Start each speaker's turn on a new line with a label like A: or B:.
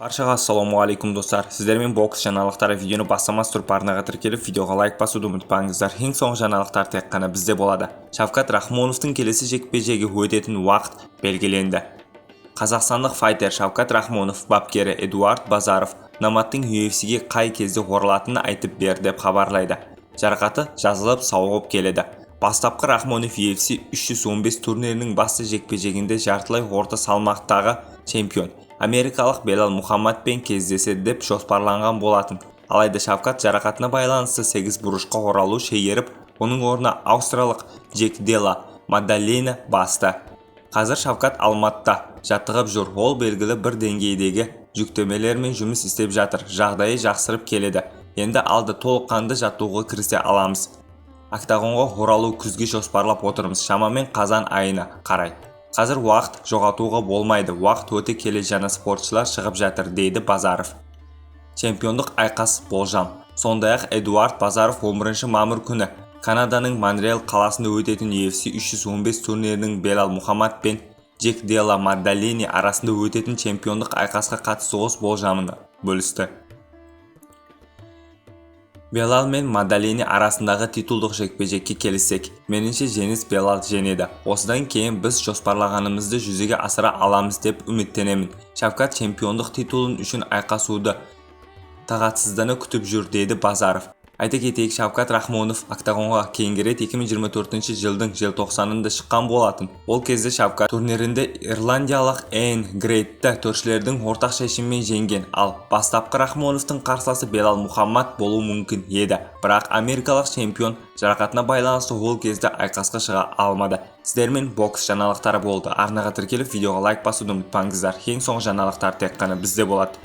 A: Баршаға ассалаумағалейкум достар. Сіздермен бокс жаңалықтары видеоны бастамас тұрып арнаға тіркеліп видеоға лайк басуды ұмытпаңыздар. Ең соңғы жаңалықтар тек қана бізде болады. Шавкат Рахмоновтың келесі жекпе-жегі өтетін уақыт белгіленді. Қазақстандық файтер Шавкат Рахмонов бапкері Эдуард Базаров Номадтың UFC-ге қай кезде оралатынын айтып берді деп хабарлайды. Жарақаты жазылып сауығып келеді. Бастапқы Рахмонов UFC 315 турнирінің басты жекпе-жегінде жартылай орта салмақтағы чемпион америкалық Белал Мухаммадпен кездеседі деп жоспарланған болатын. Алайда Шавкат жарақатына байланысты 8 бұрышқа оралу шегеріп, оның орнына аустралиялық Джек Делла Мадалейні басты. Қазір Шавкат Алматыда жаттығып жүр. Ол белгілі бір деңгейдегі жүктемелермен жұмыс істеп жатыр. Жағдайы жақсарып келеді. Енді алды толыққанды жаттығуға кірісе аламыз. Октагонға оралу күзге жоспарлап отырмыз. Шамамен қазан айына қарай. Қазір уақыт жоғалтуға болмайды. Уақыт өте келе жаңа спортшылар шығып жатыр, дейді Базаров. Чемпиондық айқас болжам. Сондай-ақ Эдуард Базаров 11 мамыр күні Канаданың Монреаль қаласында өтетін UFC 315 турнирінің Белал Мухаммад пен Джек Делла Мадалейні арасында өтетін чемпиондық айқасқа қатысты өз болжамын бөлісті. Белал мен Мадалейні арасындағы титулдық жекпе-жекке келсек, меніңше жеңіс Белал жеңеді. Осыдан кейін біз жоспарлағанымызды жүзеге асыра аламыз деп үміттенемін. Шавкат чемпиондық титулын үшін айқасуды тағатсыздана күтіп жүр, дейді Базаров. Айта кетейік, Шавкат Рахмонов октагонға кейінгі рет 2024 жылдың желтоқсанында шыққан болатын. Ол кезде Шавкат турнирінде ирландиялық Эйн Грейтті төртшілердің ортақ шешімімен жеңген, ал бастапқы Рахмоновтың қарсыласы Белал Мухаммад болуы мүмкін еді. Бірақ америкалық чемпион жарақатына байланысты ол кезде айқасқа шыға алмады. Сіздермен бокс жаңалықтары болды. Арнаға тіркеліп видеоға лайк басуды ұмытпаңыздар. Ең соңғы жаңалықтар тек қана бізде болады.